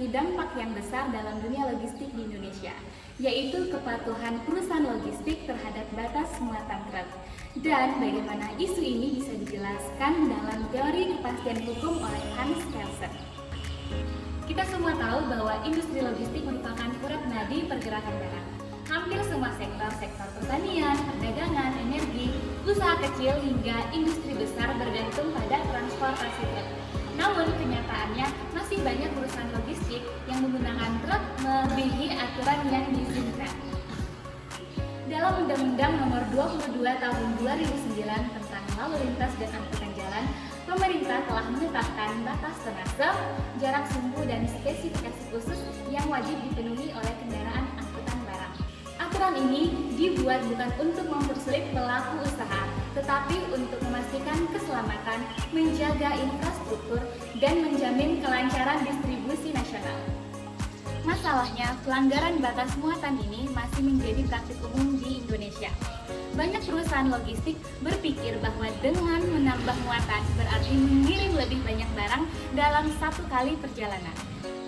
memiliki dampak yang besar dalam dunia logistik di Indonesia, yaitu kepatuhan perusahaan logistik terhadap batas muatan truk. Dan bagaimana isu ini bisa dijelaskan dalam teori kepastian hukum oleh Hans Kelsen. Kita semua tahu bahwa industri logistik merupakan urat nadi pergerakan barang. Hampir semua sektor pertanian, perdagangan, energi, usaha kecil hingga industri besar bergantung pada transportasi truk. Namun kenyataannya masih banyak perusahaan logistik yang menggunakan truk melebihi aturan yang diizinkan. Dalam Undang-Undang Nomor 22 Tahun 2009 tentang Lalu Lintas dan Angkutan Jalan, pemerintah telah menetapkan batas tonnase, jarak sumbu dan spesifikasi khusus yang wajib dipenuhi oleh kendaraan angkutan barang. Aturan ini dibuat bukan untuk mempersulit pelaku usaha, tetapi untuk memastikan keselamatan, menjaga infrastruktur, dan menjamin kelancaran distribusi nasional. Masalahnya, pelanggaran batas muatan ini masih menjadi praktik umum di Indonesia. Banyak perusahaan logistik berpikir bahwa dengan menambah muatan berarti mengirim lebih banyak barang dalam satu kali perjalanan.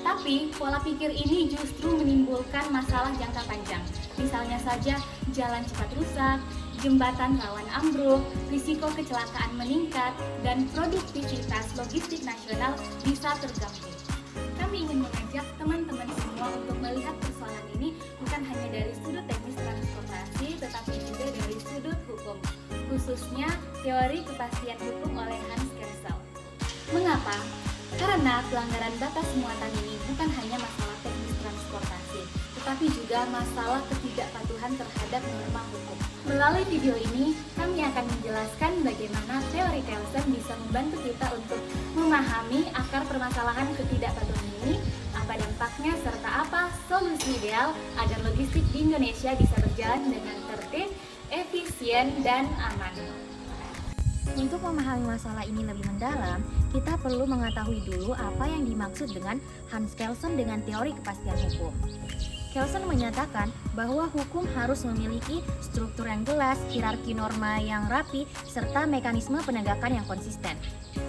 Tapi, pola pikir ini justru menimbulkan masalah jangka panjang. Misalnya saja, jalan cepat rusak, jembatan rawan ambruk, risiko kecelakaan meningkat, dan produktivitas logistik nasional bisa terganggu. Kami ingin mengajak teman-teman semua untuk melihat persoalan ini bukan hanya dari sudut teknis transportasi, tetapi juga dari sudut hukum, khususnya teori kepastian hukum oleh Hans Kelsen. Mengapa? Karena pelanggaran batas muatan ini bukan hanya masalah teknis transportasi, tetapi juga masalah ketidakpatuhan terhadap norma hukum. Melalui video ini, kami akan menjelaskan bagaimana teori Kelsen bisa membantu kita untuk memahami akar permasalahan ketidakpatuhan ini, apa dampaknya, serta apa solusi ideal agar logistik di Indonesia bisa berjalan dengan tertib, efisien, dan aman. Untuk memahami masalah ini lebih mendalam, kita perlu mengetahui dulu apa yang dimaksud dengan Hans Kelsen dengan teori kepastian hukum. Kelsen menyatakan bahwa hukum harus memiliki struktur yang jelas, hierarki norma yang rapi, serta mekanisme penegakan yang konsisten.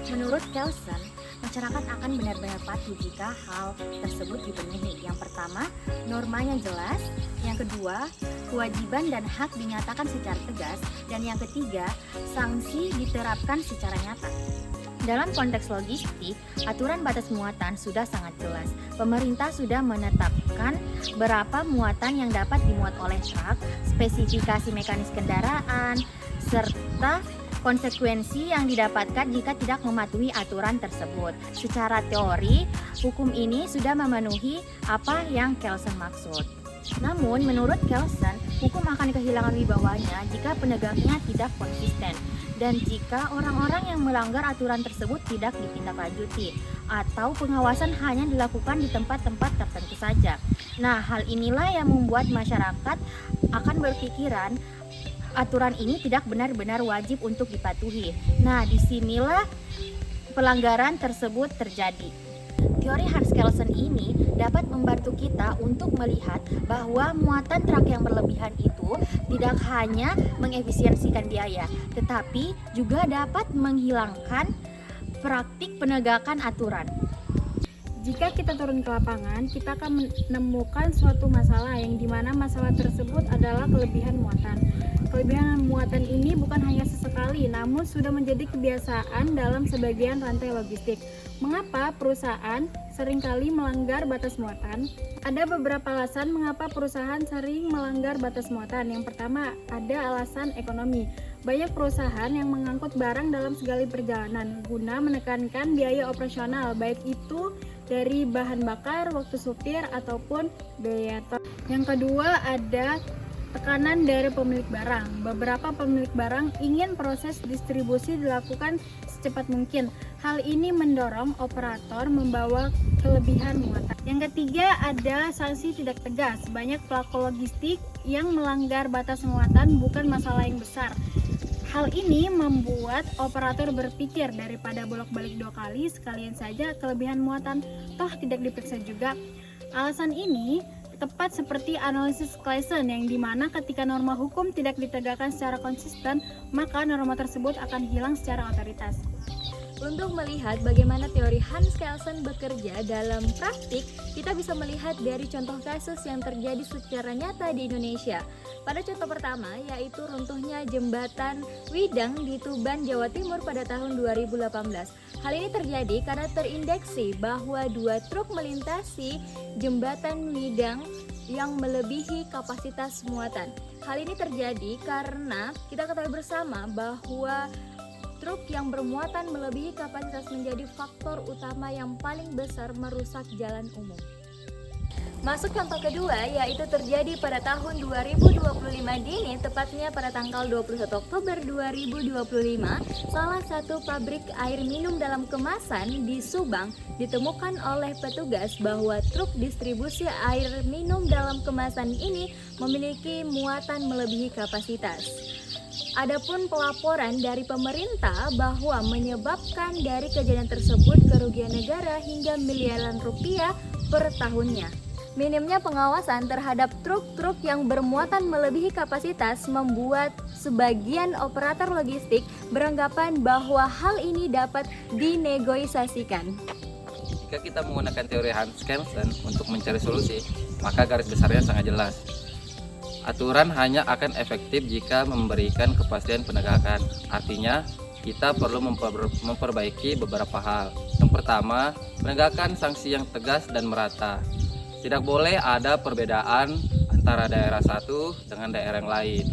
Menurut Kelsen, masyarakat akan benar-benar patuh jika hal tersebut dipenuhi. Yang pertama, normanya jelas. Yang kedua, kewajiban dan hak dinyatakan secara tegas. Dan yang ketiga, sanksi diterapkan secara nyata. Dalam konteks logistik, aturan batas muatan sudah sangat jelas. Pemerintah sudah menetapkan berapa muatan yang dapat dimuat oleh truk, spesifikasi mekanis kendaraan, serta konsekuensi yang didapatkan jika tidak mematuhi aturan tersebut. Secara teori, hukum ini sudah memenuhi apa yang Kelsen maksud. Namun, menurut Kelsen, hukum akan kehilangan wibawanya jika penegaknya tidak konsisten dan jika orang-orang yang melanggar aturan tersebut tidak ditindaklanjuti atau pengawasan hanya dilakukan di tempat-tempat tertentu saja. Nah, hal inilah yang membuat masyarakat akan berpikiran aturan ini tidak benar-benar wajib untuk dipatuhi. Nah, disinilah pelanggaran tersebut terjadi. Teori Hans Kelsen ini dapat membantu kita untuk melihat bahwa muatan truk yang berlebihan itu tidak hanya mengefisiensikan biaya, tetapi juga dapat menghilangkan praktik penegakan aturan. Jika kita turun ke lapangan, kita akan menemukan suatu masalah yang dimana masalah tersebut adalah kelebihan muatan. Kelebihan muatan ini bukan hanya sesekali, namun sudah menjadi kebiasaan dalam sebagian rantai logistik. Mengapa perusahaan seringkali melanggar batas muatan? Ada beberapa alasan mengapa perusahaan sering melanggar batas muatan. Yang pertama, ada alasan ekonomi. Banyak perusahaan yang mengangkut barang dalam segala perjalanan guna menekankan biaya operasional, baik itu dari bahan bakar, waktu supir, ataupun biaya tol. Yang kedua, ada tekanan dari pemilik barang. Beberapa pemilik barang ingin proses distribusi dilakukan secepat mungkin. Hal ini mendorong operator membawa kelebihan muatan. Yang ketiga, ada sanksi tidak tegas. Banyak pelaku logistik yang melanggar batas muatan bukan masalah yang besar. Hal ini membuat operator berpikir daripada bolak-balik 2 kali, sekalian saja kelebihan muatan, toh tidak diperiksa juga. Alasan ini tepat seperti analisis Kelsen yang dimana ketika norma hukum tidak ditegakkan secara konsisten, maka norma tersebut akan hilang secara otoritas. Untuk melihat bagaimana teori Hans Kelsen bekerja dalam praktik, kita bisa melihat dari contoh kasus yang terjadi secara nyata di Indonesia. Pada contoh pertama, yaitu runtuhnya jembatan Widang di Tuban, Jawa Timur pada tahun 2018. Hal ini terjadi karena terindeksi bahwa 2 truk melintasi jembatan Widang yang melebihi kapasitas muatan. Hal ini terjadi karena kita ketahui bersama bahwa truk yang bermuatan melebihi kapasitas menjadi faktor utama yang paling besar merusak jalan umum. Masuk contoh kedua, yaitu terjadi pada tahun 2025 dini, tepatnya pada tanggal 21 Oktober 2025, salah satu pabrik air minum dalam kemasan di Subang ditemukan oleh petugas bahwa truk distribusi air minum dalam kemasan ini memiliki muatan melebihi kapasitas. Adapun pelaporan dari pemerintah bahwa menyebabkan dari kejadian tersebut kerugian negara hingga miliaran rupiah per tahunnya. Minimnya pengawasan terhadap truk-truk yang bermuatan melebihi kapasitas membuat sebagian operator logistik beranggapan bahwa hal ini dapat dinegosiasikan. Jika kita menggunakan teori Hans Kelsen untuk mencari solusi, maka garis besarnya sangat jelas. Aturan hanya akan efektif jika memberikan kepastian penegakan. Artinya, kita perlu memperbaiki beberapa hal. Yang pertama, penegakan sanksi yang tegas dan merata. Tidak boleh ada perbedaan antara daerah satu dengan daerah yang lain.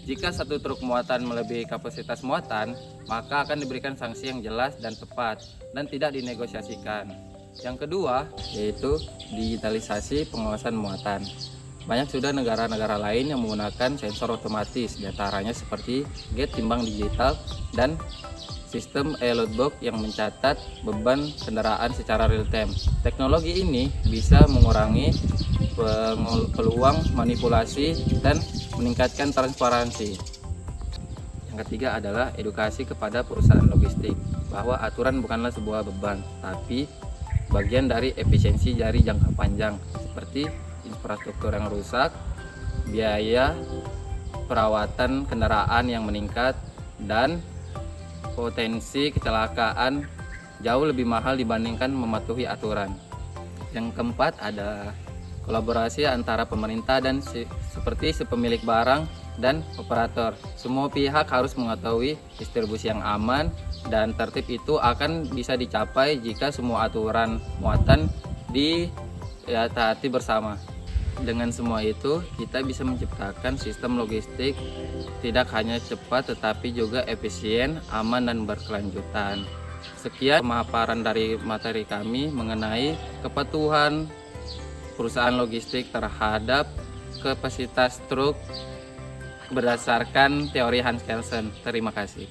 Jika satu truk muatan melebihi kapasitas muatan, maka akan diberikan sanksi yang jelas dan tepat dan tidak dinegosiasikan. Yang kedua, yaitu digitalisasi pengawasan muatan. Banyak sudah negara-negara lain yang menggunakan sensor otomatis, diantaranya seperti gate timbang digital dan sistem e-logbook yang mencatat beban kendaraan secara real time. Teknologi ini bisa mengurangi peluang manipulasi dan meningkatkan transparansi. Yang ketiga adalah edukasi kepada perusahaan logistik bahwa aturan bukanlah sebuah beban, tapi bagian dari efisiensi dari jangka panjang seperti infrastruktur yang rusak, biaya perawatan kendaraan yang meningkat, dan potensi kecelakaan jauh lebih mahal dibandingkan mematuhi aturan. Yang keempat ada kolaborasi antara pemerintah dan seperti si pemilik barang dan operator. Semua pihak harus mengetahui distribusi yang aman dan tertib itu akan bisa dicapai jika semua aturan muatan ditaati bersama. Dengan semua itu, kita bisa menciptakan sistem logistik tidak hanya cepat tetapi juga efisien, aman, dan berkelanjutan. Sekian pemaparan dari materi kami mengenai kepatuhan perusahaan logistik terhadap kapasitas truk berdasarkan teori Hans Kelsen. Terima kasih.